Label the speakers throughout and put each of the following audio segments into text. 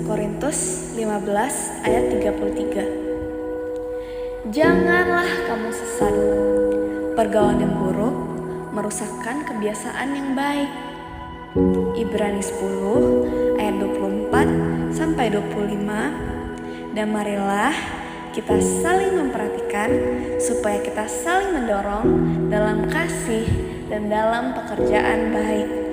Speaker 1: Korintus 15 ayat 33. Janganlah kamu sesat. Pergaulan yang buruk merusakkan kebiasaan yang baik. Ibrani 10 ayat 24 sampai 25. Dan marilah kita saling memperhatikan supaya kita saling mendorong dalam kasih dan dalam pekerjaan baik.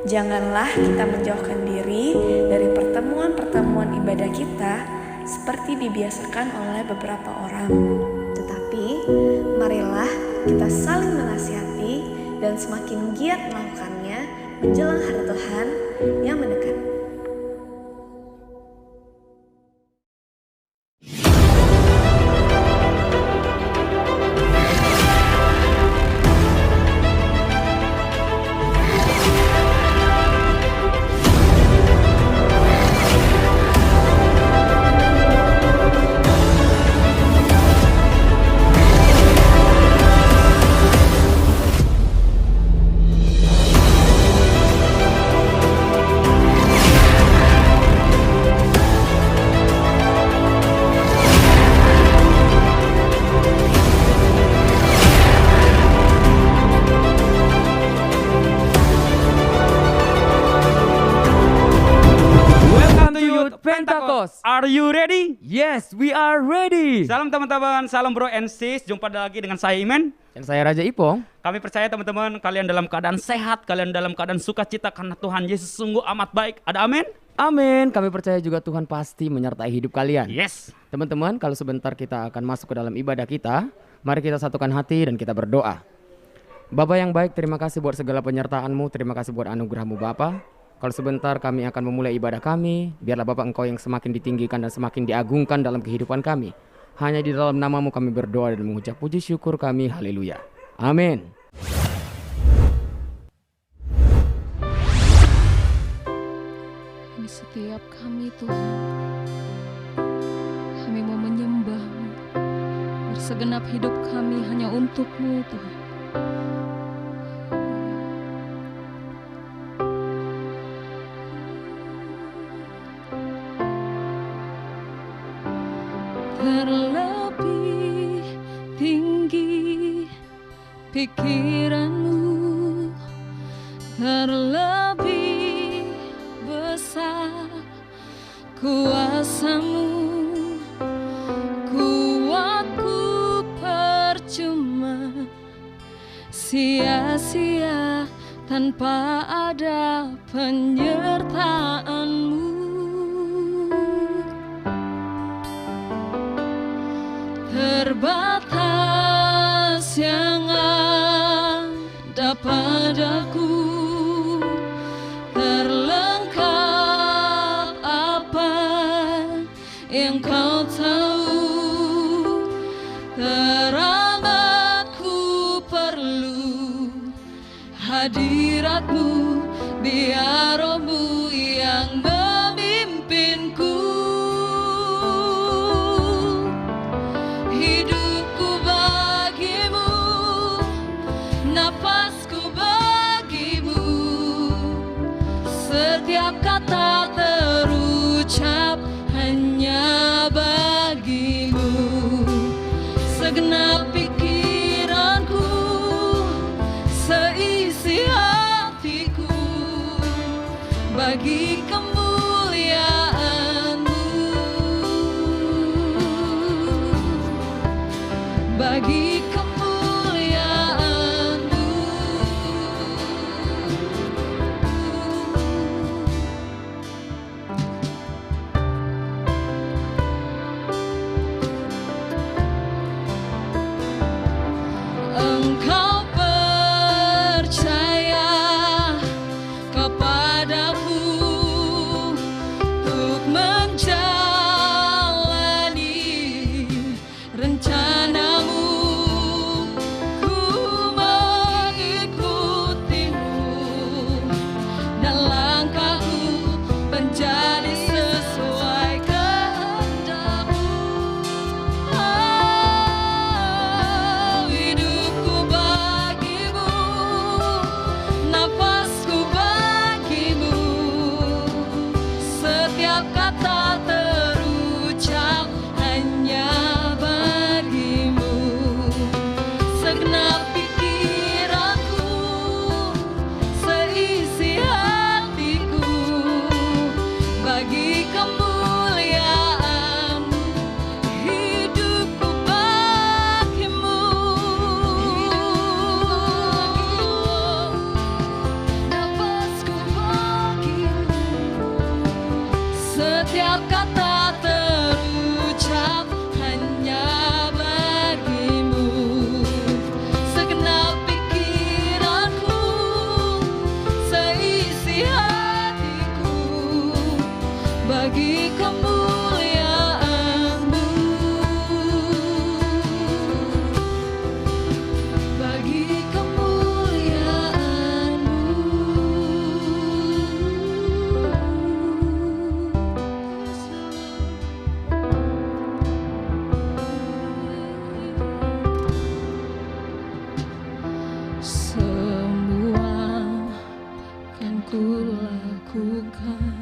Speaker 1: Janganlah kita menjauhkan diri dari pertemuan-pertemuan ibadah kita seperti dibiasakan oleh beberapa orang. Tetapi marilah kita saling menasihati dan semakin giat melakukannya menjelang hari Tuhan yang mendekat.
Speaker 2: Pentakos,
Speaker 3: Are you ready?
Speaker 2: yes, we are ready.
Speaker 3: Salam teman-teman, salam bro and sis. Jumpa lagi dengan saya Imen.
Speaker 2: Dan saya Raja Ipong.
Speaker 3: Kami percaya teman-teman kalian dalam keadaan sehat, kalian dalam keadaan sukacita karena Tuhan Yesus sungguh amat baik. Ada amin?
Speaker 2: Amin. Kami percaya juga Tuhan pasti menyertai hidup kalian.
Speaker 3: Yes.
Speaker 2: Teman-teman, kalau sebentar kita akan masuk ke dalam ibadah kita, mari kita satukan hati dan kita berdoa. Bapa yang baik, terima kasih buat segala penyertaan-Mu, terima kasih buat anugerah-Mu Bapa. Kalau sebentar kami akan memulai ibadah kami, biarlah Bapa Engkau yang semakin ditinggikan dan semakin diagungkan dalam kehidupan kami. Hanya di dalam nama-Mu kami berdoa dan mengucap puji syukur kami, haleluya. Amin.
Speaker 4: Ini setiap kami Tuhan, kami mau menyembah-Mu. Bersegenap hidup kami hanya untuk-Mu Tuhan. Terlebih tinggi pikiran-Mu, terlebih besar kuasa-Mu. Kuatku percuma, sia-sia tanpa ada penyertaan-Mu. Terbatas yang ada padaku, terlengkap apa yang Kau tahu. Teramat ku perlu hadirat-Mu, biar Roh-Mu yang memimpinku. Hidupku bagimu, nafasku bagimu, setiap kata terucap hanya bagimu. Segenap pikiranku, seisi hatiku, bagi kemuliaan-Mu, bagi kemuliaan-Mu. Engkau percaya kepadaku untuk menjalani rencana-Mu. Ku mengikutimu dan langkahku menjadi sesuai kehendak-Mu. Hidupku bagimu, nafasku bagimu, setiap kata terucap hanya bagimu. Segenap pikiranku, seisi hatiku, bagi kemuliaan-Mu. Hidupku bagimu, nafasku bagimu, setiap kata terucap hanya bagimu. Segenap pikiranku, seisi hatiku, bagi kemuliaan-Mu, bagi kemuliaan-Mu. Semua kan ku lakukan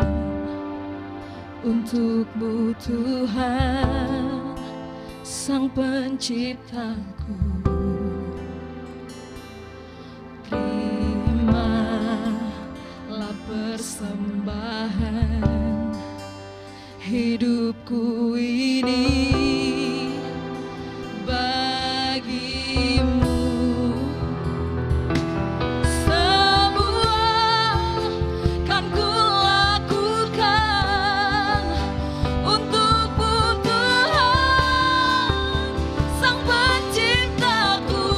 Speaker 4: untuk-Mu Tuhan, Sang Penciptaku. Terimalah persembahan hidupku ini bagimu. Semua kan ku lakukan untuk-Mu Tuhan, Sang Penciptaku.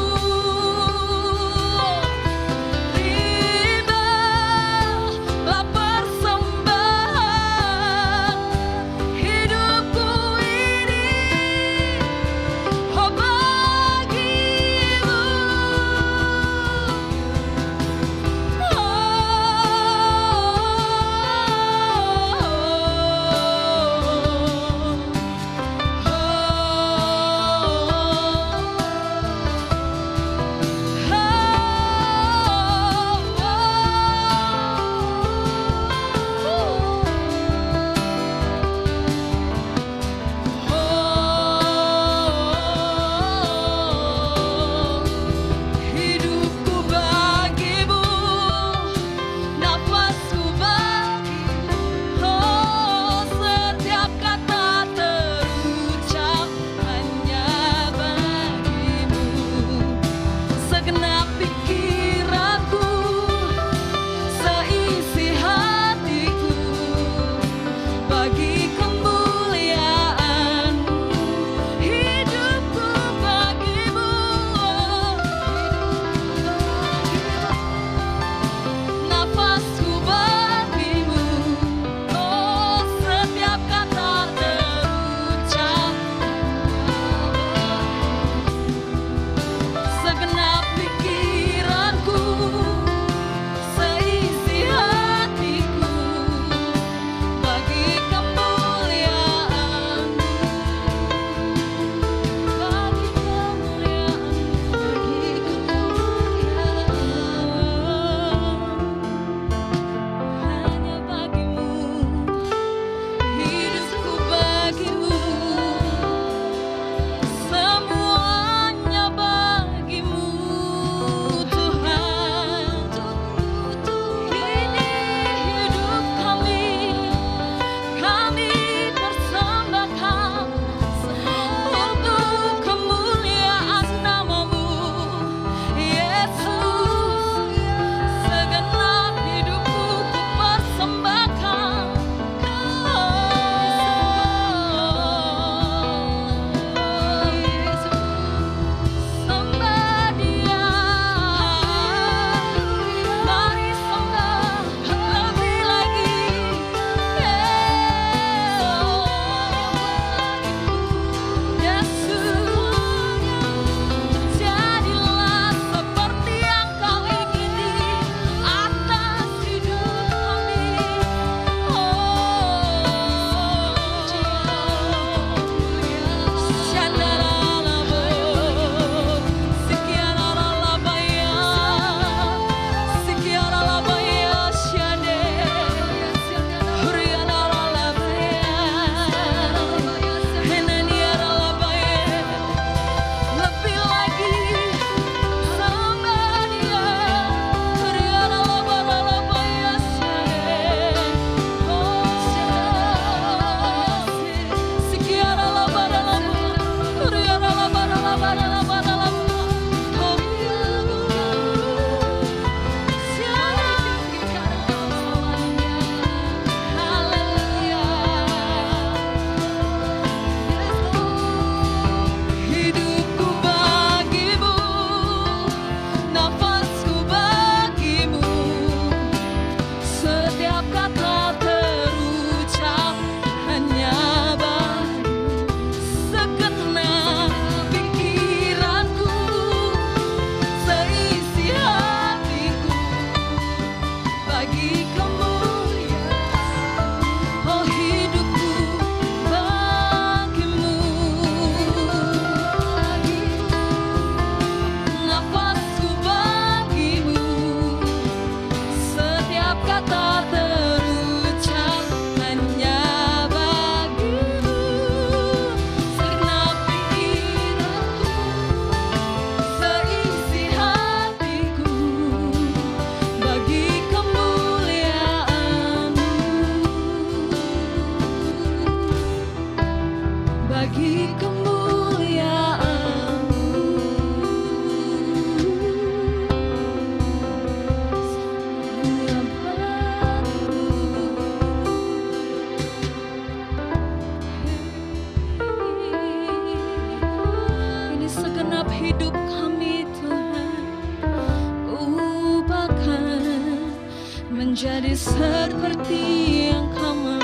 Speaker 4: Jadi seperti yang kau mau,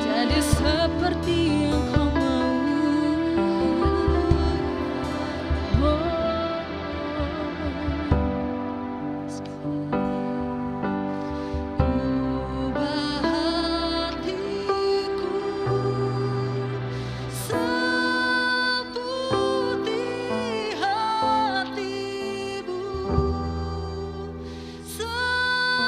Speaker 4: jadi seperti yang kau mau. Ubah hatiku seperti hatimu, setulus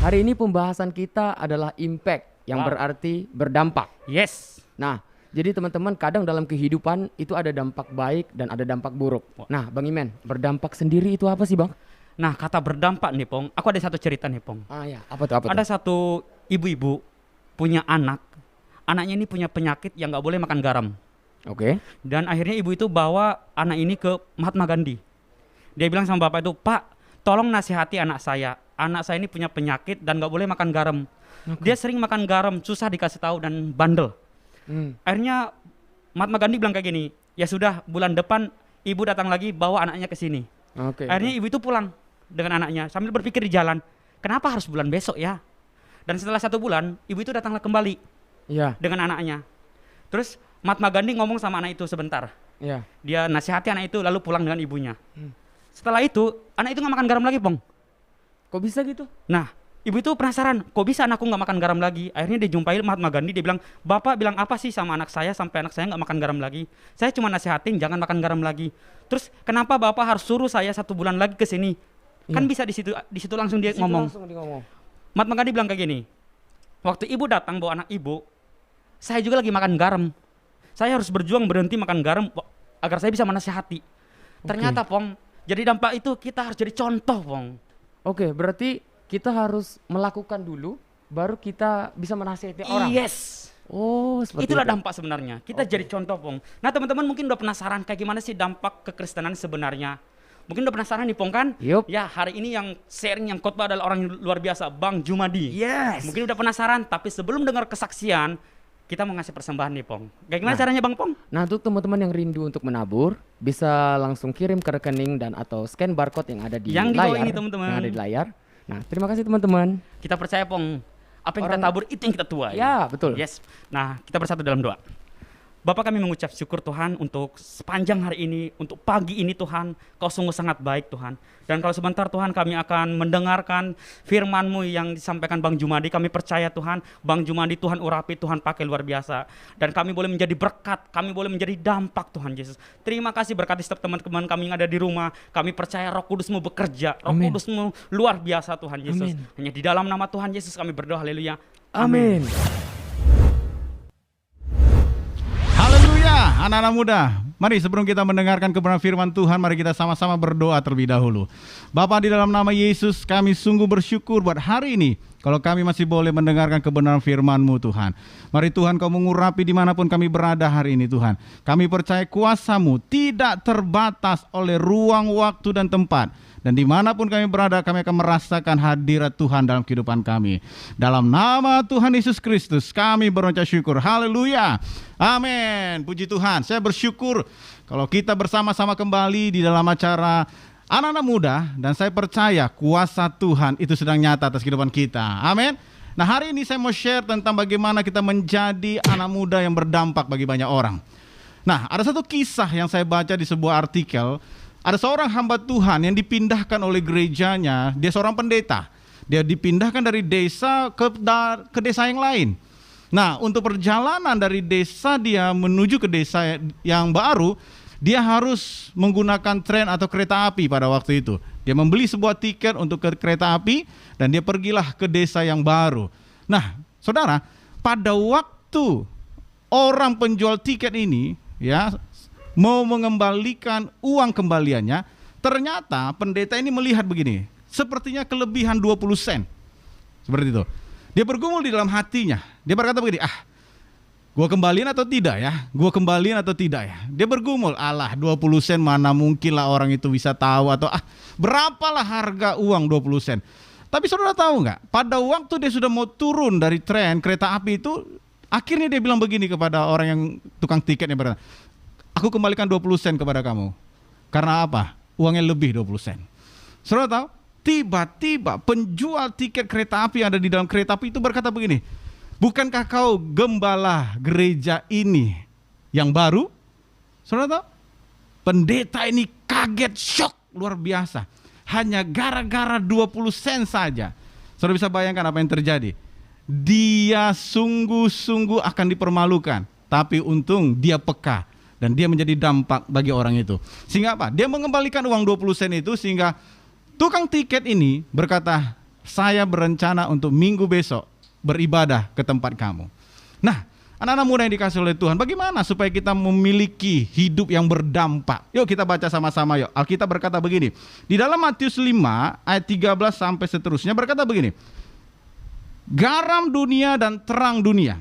Speaker 2: Hari ini pembahasan kita adalah impact, yang
Speaker 3: Wow.
Speaker 2: berarti berdampak.
Speaker 3: Yes.
Speaker 2: Nah, jadi teman-teman kadang dalam kehidupan itu ada dampak baik dan ada dampak buruk. Nah, Bang Imen, berdampak sendiri itu apa sih, Bang?
Speaker 3: Nah, kata berdampak nih, Pong. Aku ada satu cerita nih, Pong.
Speaker 2: Ah ya, apa tuh?
Speaker 3: Ada satu ibu-ibu punya anak. Anaknya ini punya penyakit yang nggak boleh makan garam.
Speaker 2: Oke.
Speaker 3: Dan akhirnya ibu itu bawa anak ini ke Mahatma Gandhi. Dia bilang sama bapak itu, Pak, tolong nasihati anak saya. Anak saya ini punya penyakit dan nggak boleh makan garam. Dia sering makan garam, susah dikasih tahu dan bandel. Akhirnya Mahatma Gandhi bilang kayak gini, ya sudah, bulan depan ibu datang lagi bawa anaknya ke sini.
Speaker 2: Oke.
Speaker 3: Akhirnya ibu itu pulang dengan anaknya sambil berpikir di jalan, kenapa harus bulan besok ya? Dan setelah 1 bulan, ibu itu datanglah kembali
Speaker 2: Iya,
Speaker 3: dengan anaknya. Terus Mahatma Gandhi ngomong sama anak itu sebentar.
Speaker 2: iya.
Speaker 3: Dia nasihati anak itu lalu pulang dengan ibunya. Setelah itu, anak itu nggak makan garam lagi, Pong.
Speaker 2: Kok bisa gitu?
Speaker 3: Nah, ibu itu penasaran, kok bisa anakku nggak makan garam lagi? Akhirnya dia jumpai Mahatma Gandhi, dia bilang, Bapak bilang apa sih sama anak saya sampai anak saya nggak makan garam lagi? Saya cuma nasihatin jangan makan garam lagi. Terus kenapa Bapak harus suruh saya 1 bulan lagi ke sini? Kan bisa di situ langsung dia ngomong.
Speaker 2: Langsung dia ngomong.
Speaker 3: Mahatma Gandhi bilang kayak gini, waktu ibu datang bawa anak ibu, saya juga lagi makan garam. Saya harus berjuang berhenti makan garam agar saya bisa menasihati. Ternyata, Pong, jadi dampak itu kita harus jadi contoh, Pong.
Speaker 2: Oke, berarti kita harus melakukan dulu, baru kita bisa menasihati orang.
Speaker 3: Yes.
Speaker 2: Oh, seperti
Speaker 3: Itulah
Speaker 2: itu.
Speaker 3: dampak sebenarnya. Kita jadi contoh, Pong. Nah, teman-teman mungkin udah penasaran kayak gimana sih dampak kekristenan sebenarnya. Mungkin udah penasaran nih, Pong, kan?
Speaker 2: Yup.
Speaker 3: Ya, hari ini yang sharing, yang khotbah adalah orang yang luar biasa, Bang Jumadi.
Speaker 2: Yes.
Speaker 3: Mungkin udah penasaran, tapi sebelum dengar kesaksian, kita mau ngasih persembahan nih, Pong. Kayak gimana
Speaker 2: Nah.
Speaker 3: caranya, Bang Pong?
Speaker 2: Nah, untuk teman-teman yang rindu untuk menabur, bisa langsung kirim ke rekening dan atau scan barcode yang ada di
Speaker 3: Yang di bawah
Speaker 2: layar.
Speaker 3: ini, teman-teman.
Speaker 2: Yang ada di layar. Nah, terima kasih teman-teman.
Speaker 3: Kita percaya, Pong, apa yang kita
Speaker 2: Orang-
Speaker 3: tabur itu yang kita tuai.
Speaker 2: Ya, betul.
Speaker 3: Yes. Nah, kita bersatu dalam doa. Bapak, kami mengucap syukur Tuhan untuk sepanjang hari ini, untuk pagi ini Tuhan, Kau sungguh sangat baik Tuhan. Dan kalau sebentar Tuhan kami akan mendengarkan firman-Mu yang disampaikan Bang Jumadi, kami percaya Tuhan, Bang Jumadi Tuhan urapi, Tuhan pakai luar biasa. Dan kami boleh menjadi berkat, kami boleh menjadi dampak Tuhan Yesus. Terima kasih berkati setiap teman-teman kami yang ada di rumah. Kami percaya Roh Kudus-Mu bekerja, Roh
Speaker 2: Amin.
Speaker 3: Kudus-Mu luar biasa Tuhan Yesus.
Speaker 2: Amin.
Speaker 3: Hanya di dalam nama Tuhan Yesus kami berdoa, haleluya.
Speaker 2: Amin.
Speaker 5: Haleluya, anak-anak muda. Mari sebelum kita mendengarkan kebenaran firman Tuhan, mari kita sama-sama berdoa terlebih dahulu. Bapa, di dalam nama Yesus, kami sungguh bersyukur buat hari ini. Kalau kami masih boleh mendengarkan kebenaran firman-Mu Tuhan. Mari Tuhan Kau mengurapi dimanapun kami berada hari ini Tuhan. Kami percaya kuasa-Mu tidak terbatas oleh ruang, waktu, dan tempat. Dan dimanapun kami berada, kami akan merasakan hadirat Tuhan dalam kehidupan kami. Dalam nama Tuhan Yesus Kristus, kami berucap syukur. Haleluya. Amin. Puji Tuhan. Saya bersyukur kalau kita bersama-sama kembali di dalam acara anak-anak muda. Dan saya percaya kuasa Tuhan itu sedang nyata atas kehidupan kita. Amin. Nah, hari ini saya mau share tentang bagaimana kita menjadi anak muda yang berdampak bagi banyak orang. Nah, ada satu kisah yang saya baca di sebuah artikel. Ada seorang hamba Tuhan yang dipindahkan oleh gerejanya. Dia seorang pendeta. Dia dipindahkan dari desa ke desa yang lain. Nah, untuk perjalanan dari desa dia menuju ke desa yang baru, dia harus menggunakan tren atau kereta api pada waktu itu. Dia membeli sebuah tiket untuk ke kereta api dan dia pergilah ke desa yang baru. Nah, saudara, pada waktu orang penjual tiket ini ya mau mengembalikan uang kembaliannya, ternyata pendeta ini melihat begini, sepertinya kelebihan 20 sen. Seperti itu. Dia bergumul di dalam hatinya. Dia berkata begini, gua kembaliin atau tidak ya? Gua kembaliin atau tidak ya? Dia bergumul, alah 20 sen mana mungkin lah orang itu bisa tahu, atau berapalah harga uang 20 sen. Tapi saudara tahu nggak? Pada waktu dia sudah mau turun dari tren kereta api itu, akhirnya dia bilang begini kepada orang yang tukang tiketnya, berkata, aku kembalikan 20 sen kepada kamu. Karena apa? Uangnya lebih 20 sen. Saudara tahu? Tiba-tiba penjual tiket kereta api yang ada di dalam kereta api itu berkata begini, bukankah kau gembala gereja ini yang baru? Saudara tahu? Pendeta ini kaget, shock, luar biasa. Hanya gara-gara 20 sen saja. Saudara bisa bayangkan apa yang terjadi? Dia sungguh-sungguh akan dipermalukan. Tapi untung dia peka. Dan dia menjadi dampak bagi orang itu. Sehingga apa? Dia mengembalikan uang 20 sen itu sehingga tukang tiket ini berkata, saya berencana untuk minggu besok beribadah ke tempat kamu. Nah, anak-anak muda yang dikasih oleh Tuhan, bagaimana supaya kita memiliki hidup yang berdampak? Yuk kita baca sama-sama yuk. Alkitab berkata begini, di dalam Matius 5 ayat 13 sampai seterusnya berkata begini, garam dunia dan terang dunia.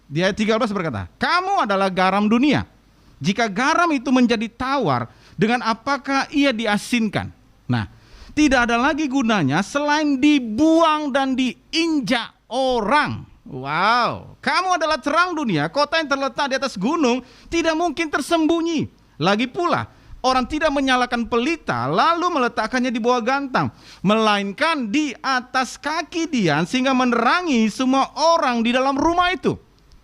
Speaker 5: Di ayat 13 berkata, kamu adalah garam dunia. Jika garam itu menjadi tawar, dengan apakah ia diasinkan? Nah, tidak ada lagi gunanya selain dibuang dan diinjak orang. Wow, kamu adalah terang dunia. Kota yang terletak di atas gunung tidak mungkin tersembunyi. Lagi pula, orang tidak menyalakan pelita lalu meletakkannya di bawah gantang, melainkan di atas kaki dian sehingga menerangi semua orang di dalam rumah itu.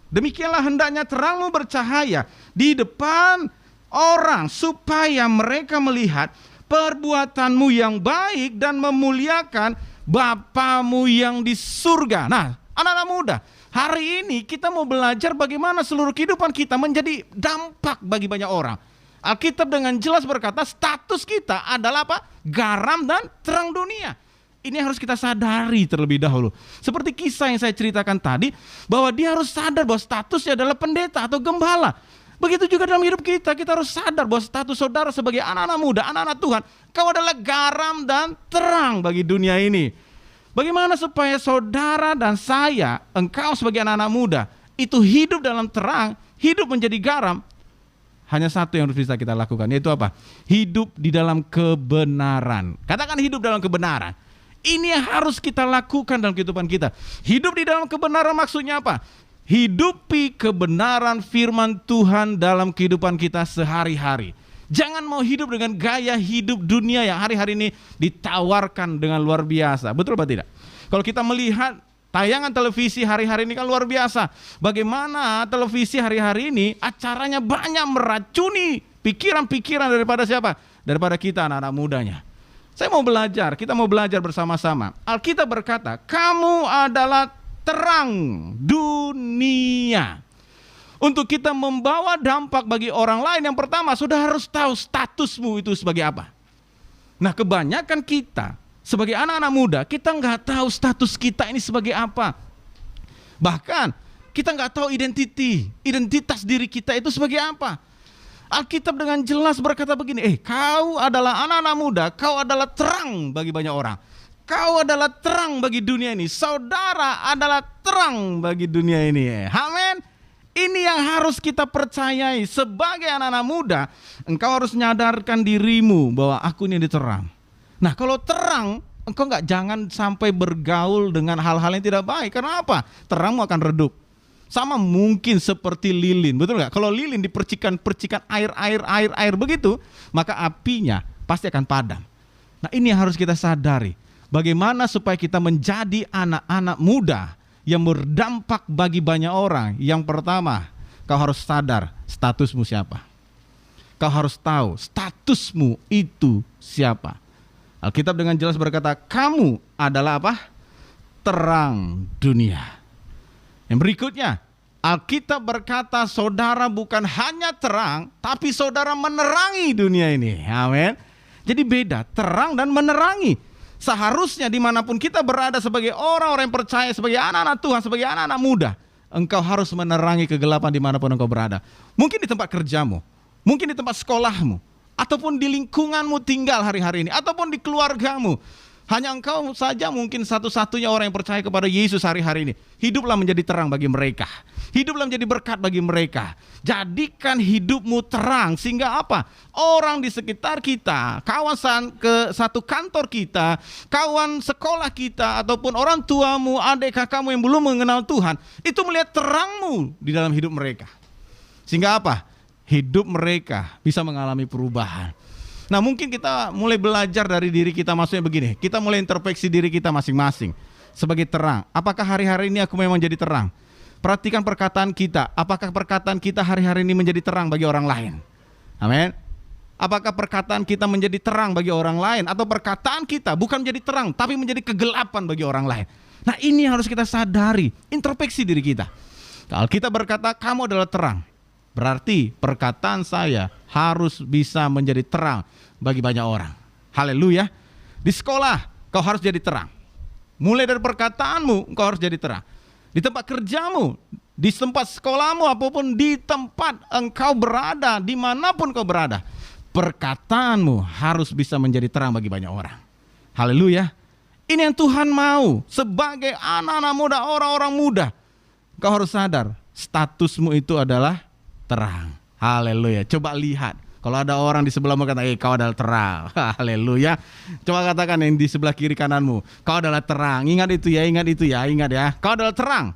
Speaker 5: Demikianlah hendaknya terangmu bercahaya di depan orang supaya mereka melihat perbuatanmu yang baik dan memuliakan Bapamu yang di surga. Nah, anak-anak muda, hari ini kita mau belajar bagaimana seluruh kehidupan kita menjadi dampak bagi banyak orang. Alkitab dengan jelas berkata status kita adalah apa? Garam dan terang dunia. Ini harus kita sadari terlebih dahulu. Seperti kisah yang saya ceritakan tadi, bahwa dia harus sadar bahwa statusnya adalah pendeta atau gembala. Begitu juga dalam hidup kita, kita harus sadar bahwa status saudara sebagai anak-anak muda, anak-anak Tuhan, kau adalah garam dan terang bagi dunia ini. Bagaimana supaya saudara dan saya, engkau sebagai anak-anak muda, itu hidup dalam terang, hidup menjadi garam? Hanya satu yang harus bisa kita lakukan, yaitu apa? Hidup di dalam kebenaran. Katakan hidup dalam kebenaran. Ini yang harus kita lakukan dalam kehidupan kita. Hidup di dalam kebenaran maksudnya apa? Hidupi kebenaran firman Tuhan dalam kehidupan kita sehari-hari. Jangan mau hidup dengan gaya hidup dunia yang hari-hari ini ditawarkan dengan luar biasa. Betul atau tidak? Kalau kita melihat tayangan televisi hari-hari ini kan luar biasa. Bagaimana televisi hari-hari ini acaranya banyak meracuni pikiran-pikiran daripada siapa? Daripada kita anak-anak mudanya. Saya mau belajar, kita mau belajar bersama-sama. Alkitab berkata, kamu adalah terang dunia. Untuk kita membawa dampak bagi orang lain, yang pertama sudah harus tahu statusmu itu sebagai apa. Nah, kebanyakan kita sebagai anak-anak muda, kita nggak tahu status kita ini sebagai apa. Bahkan kita nggak tahu identitas diri kita itu sebagai apa. Alkitab dengan jelas berkata begini, kau adalah anak-anak muda, kau adalah terang bagi banyak orang. Kau adalah terang bagi dunia ini. Saudara adalah terang bagi dunia ini. Amin. Ini yang harus kita percayai. Sebagai anak-anak muda, engkau harus menyadarkan dirimu bahwa aku ini terang. Nah, kalau terang, engkau jangan sampai bergaul dengan hal-hal yang tidak baik. Karena apa? Terangmu akan redup. Sama mungkin seperti lilin, betul nggak? Kalau lilin dipercikan air begitu, maka apinya pasti akan padam. Nah, ini yang harus kita sadari. Bagaimana supaya kita menjadi anak-anak muda yang berdampak bagi banyak orang? Yang pertama, kau harus sadar statusmu siapa. Kau harus tahu statusmu itu siapa. Alkitab dengan jelas berkata, kamu adalah apa? Terang dunia. Yang berikutnya, Alkitab berkata saudara bukan hanya terang, tapi saudara menerangi dunia ini. Amin. Jadi beda, terang dan menerangi. Seharusnya dimanapun kita berada sebagai orang-orang yang percaya, sebagai anak-anak Tuhan, sebagai anak-anak muda, engkau harus menerangi kegelapan dimanapun engkau berada. Mungkin di tempat kerjamu, mungkin di tempat sekolahmu, ataupun di lingkunganmu tinggal hari-hari ini, ataupun di keluargamu. Hanya engkau saja mungkin satu-satunya orang yang percaya kepada Yesus hari-hari ini. Hiduplah menjadi terang bagi mereka. Hiduplah menjadi berkat bagi mereka. Jadikan hidupmu terang sehingga apa? Orang di sekitar kita, kawasan ke satu kantor kita, kawan sekolah kita, ataupun orang tuamu, adik kakakmu yang belum mengenal Tuhan, itu melihat terangmu di dalam hidup mereka. Sehingga apa? Hidup mereka bisa mengalami perubahan. Nah, mungkin kita mulai belajar dari diri kita, maksudnya begini, kita mulai introspeksi diri kita masing-masing sebagai terang. Apakah hari-hari ini aku memang jadi terang? Perhatikan perkataan kita, apakah perkataan kita hari-hari ini menjadi terang bagi orang lain? Amin. Apakah perkataan kita menjadi terang bagi orang lain, atau perkataan kita bukan menjadi terang tapi menjadi kegelapan bagi orang lain? Nah, ini yang harus kita sadari, introspeksi diri kita. Kalau kita berkata kamu adalah terang, berarti perkataan saya harus bisa menjadi terang bagi banyak orang. Haleluya. Di sekolah kau harus jadi terang. Mulai dari perkataanmu, engkau harus jadi terang. Di tempat kerjamu, di tempat sekolahmu, apapun di tempat engkau berada, dimanapun kau berada, perkataanmu harus bisa menjadi terang bagi banyak orang. Haleluya. Ini yang Tuhan mau. Sebagai anak-anak muda, orang-orang muda, kau harus sadar, statusmu itu adalah terang. Haleluya. Coba lihat. Kalau ada orang di sebelahmu kata, kau adalah terang. Haleluya. Coba katakan yang di sebelah kiri kananmu, kau adalah terang. Ingat itu ya, ingat itu ya, ingat ya. Kau adalah terang.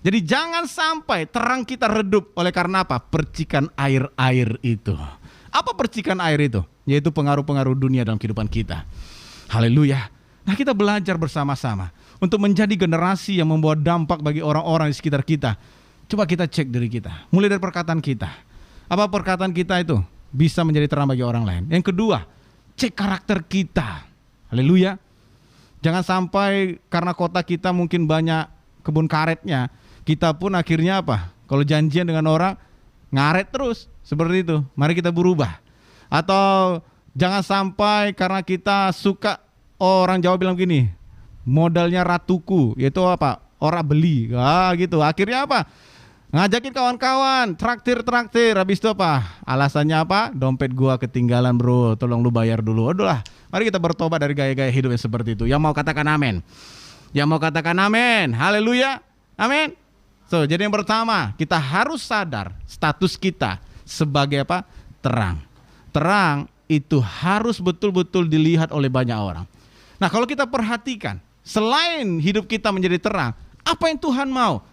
Speaker 5: Jadi jangan sampai terang kita redup oleh karena apa? Percikan air-air itu. Apa percikan air itu? Yaitu pengaruh-pengaruh dunia dalam kehidupan kita. Haleluya. Nah, kita belajar bersama-sama untuk menjadi generasi yang membawa dampak bagi orang-orang di sekitar kita. Coba kita cek diri kita. Mulai dari perkataan kita. Apa perkataan kita itu bisa menjadi terang bagi orang lain? Yang kedua, cek karakter kita. Haleluya. Jangan sampai karena kota kita mungkin banyak kebun karetnya, kita pun akhirnya apa? Kalau janjian dengan orang, ngaret terus. Seperti itu. Mari kita berubah. Atau jangan sampai karena kita suka, orang Jawa bilang gini, modalnya ratuku, yaitu apa? Ora beli. Gitu. Akhirnya apa? Ngajakin kawan-kawan, traktir, habis itu apa? Alasannya apa? Dompet gua ketinggalan bro, tolong lu bayar dulu. Aduh lah, mari kita bertobat dari gaya-gaya hidup yang seperti itu. Yang mau katakan amin? Yang mau katakan amin? Haleluya, amin. So, jadi yang pertama, kita harus sadar status kita sebagai apa? Terang. Terang itu harus betul-betul dilihat oleh banyak orang. Nah, kalau kita perhatikan, selain hidup kita menjadi terang, apa yang Tuhan mau?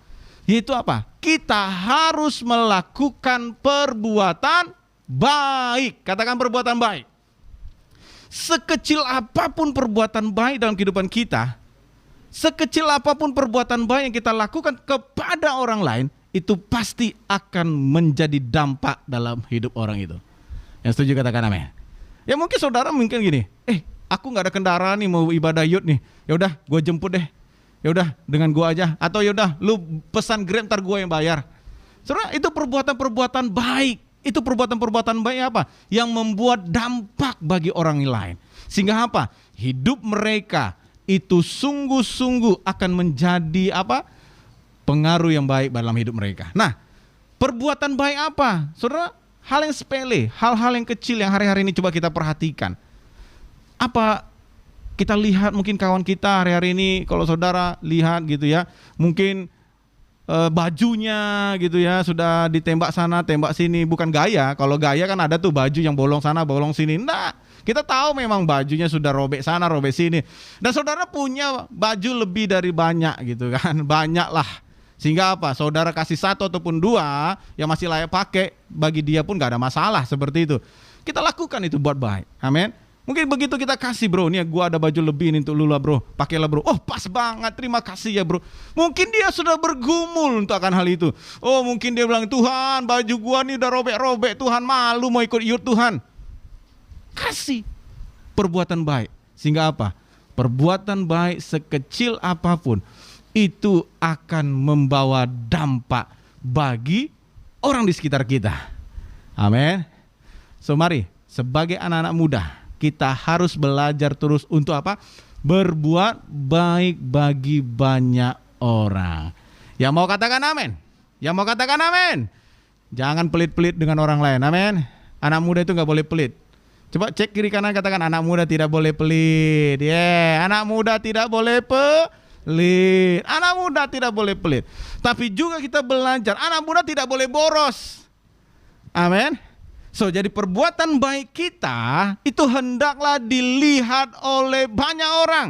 Speaker 5: Yaitu apa? Kita harus melakukan perbuatan baik. Katakan perbuatan baik. Sekecil apapun perbuatan baik dalam kehidupan kita, sekecil apapun perbuatan baik yang kita lakukan kepada orang lain, itu pasti akan menjadi dampak dalam hidup orang itu. Yang setuju katakan amin. Ya mungkin saudara mungkin gini, aku nggak ada kendaraan nih mau ibadah yud nih. Ya udah, gue jemput deh. Ya udah dengan gua aja, atau ya udah lu pesan Grab ntar gua yang bayar. Saudara, itu perbuatan-perbuatan baik. Itu perbuatan-perbuatan baik apa? Yang membuat dampak bagi orang lain. Sehingga apa? Hidup mereka itu sungguh-sungguh akan menjadi apa? Pengaruh yang baik dalam hidup mereka. Nah, perbuatan baik apa? Saudara, hal yang sepele, hal-hal yang kecil yang hari-hari ini coba kita perhatikan. Apa? Kita lihat mungkin kawan kita hari-hari ini, kalau saudara lihat gitu ya, mungkin bajunya gitu ya, sudah ditembak sana, tembak sini. Bukan gaya, kalau gaya kan ada tuh baju yang bolong sana, bolong sini. Nah, kita tahu memang bajunya sudah robek sana, robek sini. Dan saudara punya baju lebih dari banyak gitu kan, banyak lah. Sehingga apa, saudara kasih satu ataupun dua yang masih layak pakai, bagi dia pun gak ada masalah seperti itu. Kita lakukan itu buat baik, amin. Mungkin begitu kita kasih bro, nih gua ada baju lebih nih untuk lu lah bro, pakailah bro. Oh pas banget, terima kasih ya bro. Mungkin dia sudah bergumul untuk akan hal itu. Oh mungkin dia bilang, Tuhan baju gua nih udah robek-robek, Tuhan malu mau ikut yud Tuhan. Kasih perbuatan baik. Sehingga apa? Perbuatan baik sekecil apapun itu akan membawa dampak bagi orang di sekitar kita. Amin. So mari sebagai anak-anak muda, kita harus belajar terus untuk apa? Berbuat baik bagi banyak orang. Yang mau katakan amin? Yang mau katakan amin? Jangan pelit-pelit dengan orang lain, amin. Anak muda itu gak boleh pelit. Coba cek kiri kanan, katakan anak muda tidak boleh pelit. Anak muda tidak boleh pelit. Anak muda tidak boleh pelit. Tapi juga kita belajar, anak muda tidak boleh boros. Amin. So, jadi perbuatan baik kita itu hendaklah dilihat oleh banyak orang.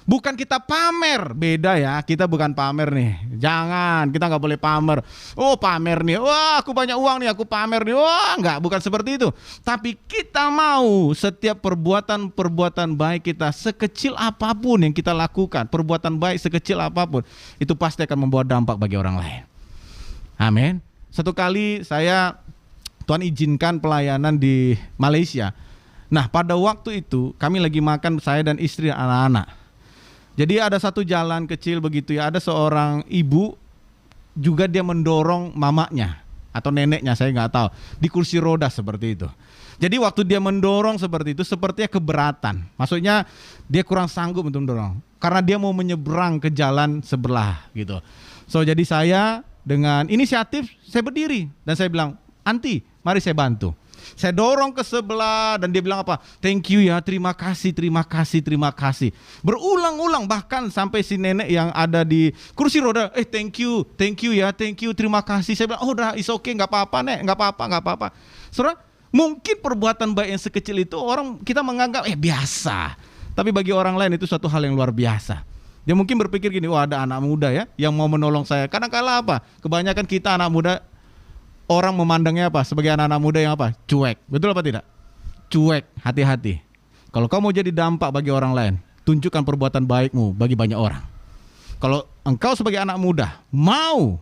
Speaker 5: Bukan kita pamer, beda ya, kita bukan pamer nih. Jangan, kita nggak boleh pamer. Oh pamer nih, wah aku banyak uang nih, aku pamer nih. Wah nggak, bukan seperti itu. Tapi kita mau setiap perbuatan baik kita, sekecil apapun yang kita lakukan, perbuatan baik sekecil apapun, itu pasti akan membawa dampak bagi orang lain. Amin. Satu kali Tuhan izinkan pelayanan di Malaysia. Nah pada waktu itu kami lagi makan, saya dan istri anak-anak. Jadi ada satu jalan kecil begitu ya, ada seorang ibu juga dia mendorong mamanya. atau neneknya, saya nggak tahu, di kursi roda seperti itu. Jadi waktu dia mendorong seperti itu, sepertinya keberatan. Maksudnya dia kurang sanggup untuk mendorong, karena dia mau menyeberang ke jalan sebelah gitu. So jadi saya dengan inisiatif, saya berdiri dan saya bilang, "Anti, mari saya bantu." Saya dorong ke sebelah dan dia bilang apa? "Thank you ya, terima kasih, terima kasih, terima kasih." Berulang-ulang, bahkan sampai si nenek yang ada di kursi roda, "Thank you ya, thank you, terima kasih." Saya bilang, "Oh udah, it's okay, nggak apa-apa nek, nggak apa-apa, nggak apa-apa." Saudara, mungkin perbuatan baik yang sekecil itu orang kita menganggap biasa, tapi bagi orang lain itu suatu hal yang luar biasa. Dia mungkin berpikir gini, "Wah, ada anak muda ya yang mau menolong saya." Kadang-kala apa? Kebanyakan kita anak muda, orang memandangnya apa? Sebagai anak-anak muda yang apa? Cuek. Betul apa tidak? Cuek, hati-hati. Kalau kau mau jadi dampak bagi orang lain, tunjukkan perbuatan baikmu bagi banyak orang. Kalau engkau sebagai anak muda mau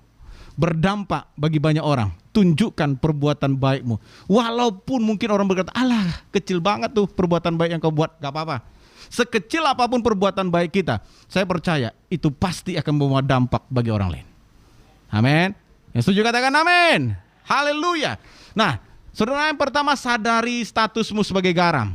Speaker 5: berdampak bagi banyak orang, tunjukkan perbuatan baikmu. Walaupun mungkin orang berkata, "Alah, kecil banget tuh perbuatan baik yang kau buat." Gak apa-apa. Sekecil apapun perbuatan baik kita, saya percaya itu pasti akan membawa dampak bagi orang lain. Amin. Yang setuju katakan amin. Haleluya. Nah, saudara, yang pertama, sadari statusmu sebagai garam.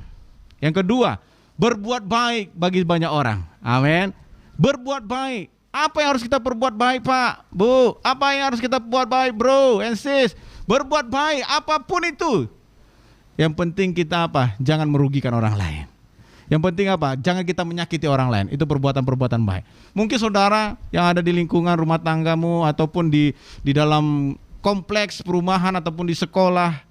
Speaker 5: Yang kedua, berbuat baik bagi banyak orang. Amin. Berbuat baik. Apa yang harus kita perbuat baik, Pak, Bu? Apa yang harus kita buat baik, bro and sis? Berbuat baik, apapun itu. Yang penting kita apa? Jangan merugikan orang lain. Yang penting apa? Jangan kita menyakiti orang lain. Itu perbuatan-perbuatan baik. Mungkin saudara yang ada di lingkungan rumah tanggamu ataupun di dalam kompleks perumahan ataupun di sekolah,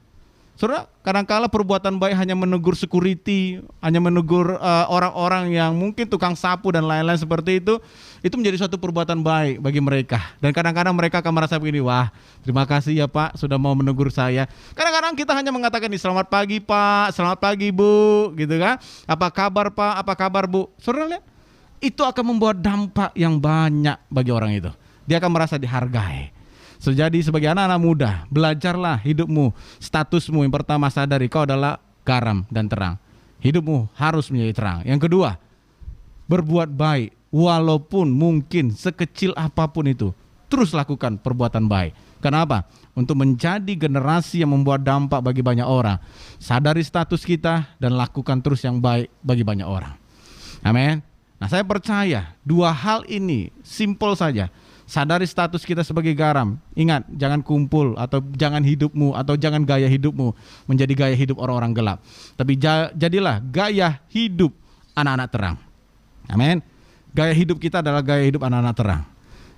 Speaker 5: saudara, kadang-kala perbuatan baik hanya menegur security, hanya menegur orang-orang yang mungkin tukang sapu dan lain-lain seperti itu menjadi suatu perbuatan baik bagi mereka. Dan kadang-kadang mereka akan merasa begini, "Wah, terima kasih ya Pak sudah mau menegur saya." Kadang-kadang kita hanya mengatakan, "Selamat pagi Pak, selamat pagi Bu," gitu kan. "Apa kabar Pak, apa kabar Bu?" Saudara lihat, itu akan membawa dampak yang banyak bagi orang itu. Dia akan merasa dihargai. So, jadi sebagai anak-anak muda, belajarlah hidupmu, statusmu. Yang pertama, sadari kau adalah garam dan terang. Hidupmu harus menjadi terang. Yang kedua, berbuat baik walaupun mungkin sekecil apapun itu. Terus lakukan perbuatan baik. Kenapa? Untuk menjadi generasi yang membuat dampak bagi banyak orang. Sadari status kita dan lakukan terus yang baik bagi banyak orang. Amin. Nah, saya percaya dua hal ini simple saja. Sadari status kita sebagai garam. Ingat, jangan kumpul atau jangan hidupmu atau jangan gaya hidupmu menjadi gaya hidup orang-orang gelap. Tapi jadilah gaya hidup anak-anak terang. Amin. Gaya hidup kita adalah gaya hidup anak-anak terang.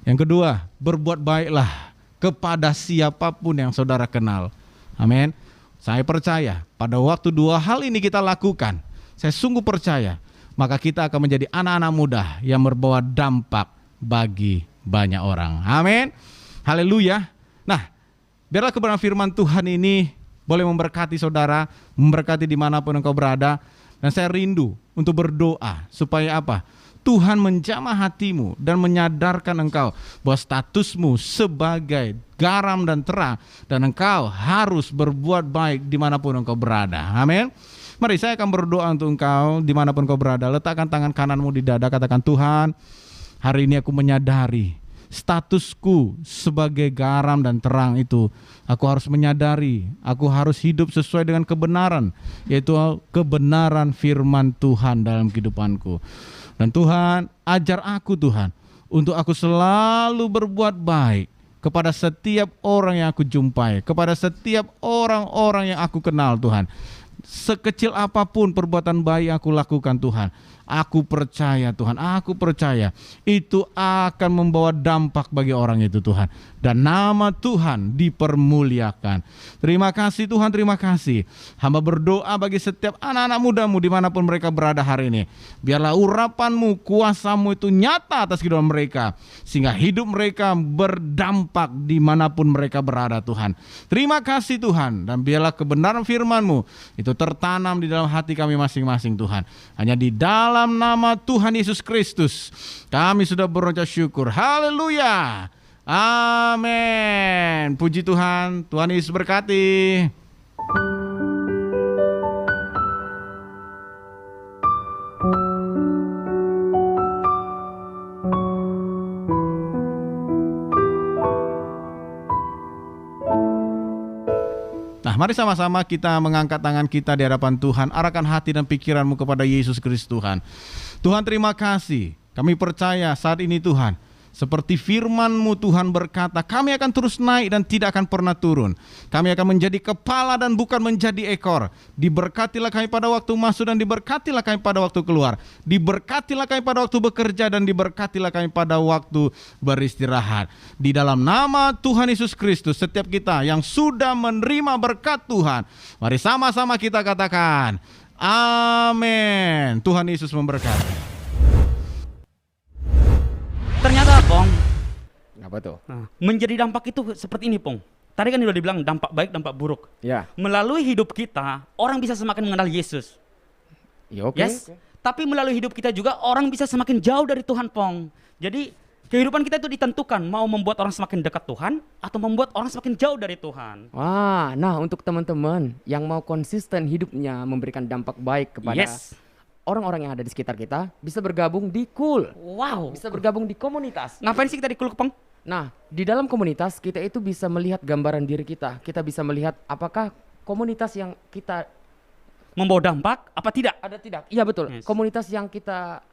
Speaker 5: Yang kedua, berbuat baiklah kepada siapapun yang saudara kenal. Amin. Saya percaya pada waktu dua hal ini kita lakukan, saya sungguh percaya, maka kita akan menjadi anak-anak muda yang membawa dampak bagi banyak orang. Amin. Haleluya. Nah, biarlah kebenaran firman Tuhan ini boleh memberkati saudara, memberkati dimanapun engkau berada. Dan saya rindu untuk berdoa supaya apa? Tuhan menjamah hatimu dan menyadarkan engkau bahwa statusmu sebagai garam dan terang, dan engkau harus berbuat baik dimanapun engkau berada. Amin. Mari saya akan berdoa untuk engkau dimanapun engkau berada. Letakkan tangan kananmu di dada, katakan, "Tuhan, hari ini aku menyadari statusku sebagai garam dan terang itu. Aku harus menyadari, aku harus hidup sesuai dengan kebenaran, yaitu kebenaran firman Tuhan dalam kehidupanku. Dan Tuhan, ajar aku Tuhan, untuk aku selalu berbuat baik kepada setiap orang yang aku jumpai, kepada setiap orang-orang yang aku kenal Tuhan. Sekecil apapun perbuatan baik yang aku lakukan Tuhan, aku percaya Tuhan, aku percaya itu akan membawa dampak bagi orang itu Tuhan. Dan nama Tuhan dipermuliakan. Terima kasih Tuhan, terima kasih. Hamba berdoa bagi setiap anak-anak mudamu dimanapun mereka berada hari ini. Biarlah urapanmu, kuasamu itu nyata atas kehidupan mereka, sehingga hidup mereka berdampak dimanapun mereka berada Tuhan. Terima kasih Tuhan. Dan biarlah kebenaran firman-Mu itu tertanam di dalam hati kami masing-masing Tuhan. Hanya di dalam nama Tuhan Yesus Kristus kami sudah berucap syukur. Haleluya. Amin. Puji Tuhan. Tuhan Yesus berkati. Nah, mari sama-sama kita mengangkat tangan kita di hadapan Tuhan, arahkan hati dan pikiranmu kepada Yesus Kristus Tuhan. Tuhan, terima kasih. Kami percaya saat ini Tuhan, seperti firman-Mu Tuhan berkata, kami akan terus naik dan tidak akan pernah turun. Kami akan menjadi kepala dan bukan menjadi ekor. Diberkatilah kami pada waktu masuk dan diberkatilah kami pada waktu keluar. Diberkatilah kami pada waktu bekerja dan diberkatilah kami pada waktu beristirahat. Di dalam nama Tuhan Yesus Kristus, setiap kita yang sudah menerima berkat Tuhan, mari sama-sama kita katakan, amin. Tuhan Yesus memberkati.
Speaker 3: Ternyata Pong,
Speaker 2: Apa tuh?
Speaker 3: menjadi dampak itu seperti ini Pong. Tadi kan udah dibilang dampak baik, dampak buruk.
Speaker 2: Ya.
Speaker 3: Melalui hidup kita, orang bisa semakin mengenal Yesus.
Speaker 2: Ya oke.
Speaker 3: Yes. Tapi melalui hidup kita juga orang bisa semakin jauh dari Tuhan Pong. Jadi kehidupan kita itu ditentukan mau membuat orang semakin dekat Tuhan atau membuat orang semakin jauh dari Tuhan.
Speaker 2: Wah, nah untuk teman-teman yang mau konsisten hidupnya memberikan dampak baik kepada
Speaker 3: Yes.
Speaker 2: orang-orang yang ada di sekitar kita, bisa bergabung di Cool,
Speaker 3: Wow.
Speaker 2: bisa bergabung di komunitas.
Speaker 3: Ngapain sih kita di Kuluk Pong?
Speaker 2: Nah, di dalam komunitas kita itu bisa melihat gambaran diri kita. Kita bisa melihat apakah komunitas yang kita
Speaker 3: Membawa dampak apa tidak?
Speaker 2: ada tidak. Iya betul.
Speaker 3: Yes.
Speaker 2: Komunitas yang kita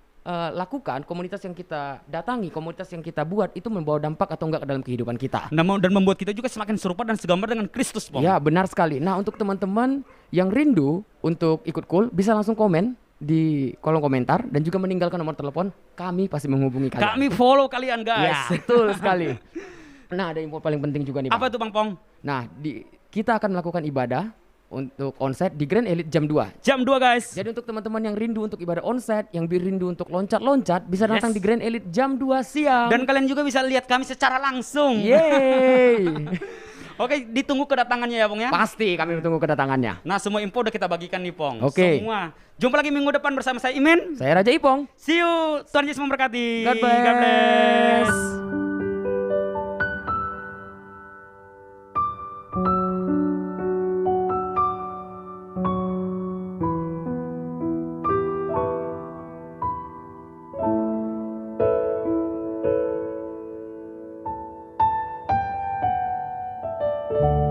Speaker 2: lakukan, komunitas yang kita datangi, komunitas yang kita buat itu membawa dampak atau enggak ke dalam kehidupan kita.
Speaker 3: Dan membuat kita juga semakin serupa dan segambar dengan Kristus Pong.
Speaker 2: Ya, benar sekali. Nah, untuk teman-teman yang rindu untuk ikut Cool, bisa langsung komen di kolom komentar dan juga meninggalkan nomor telepon. Kami pasti menghubungi kalian.
Speaker 3: Kami follow kalian
Speaker 2: Ya,
Speaker 3: guys.
Speaker 2: betul sekali. Nah, ada info paling penting juga nih, Bang.
Speaker 3: Apa tuh Bang Pong?
Speaker 2: Nah, kita akan melakukan ibadah untuk onsite di Grand Elite jam 2.
Speaker 3: Jam 2 guys.
Speaker 2: Jadi untuk teman-teman yang rindu untuk ibadah onsite, yang rindu untuk loncat-loncat, bisa datang
Speaker 3: Yes.
Speaker 2: di Grand Elite jam 2 siang.
Speaker 3: Dan kalian juga bisa lihat kami secara langsung.
Speaker 2: yeay.
Speaker 3: Oke, ditunggu kedatangannya ya Pong ya.
Speaker 2: Pasti kami menunggu kedatangannya.
Speaker 3: Nah, semua info udah kita bagikan nih Pong.
Speaker 2: Oke.
Speaker 3: Semua. Jumpa lagi minggu depan bersama saya Imin.
Speaker 2: Saya Raja Ipong.
Speaker 3: See you. Tuhan Yesus memberkati.
Speaker 2: God bless.
Speaker 6: Thank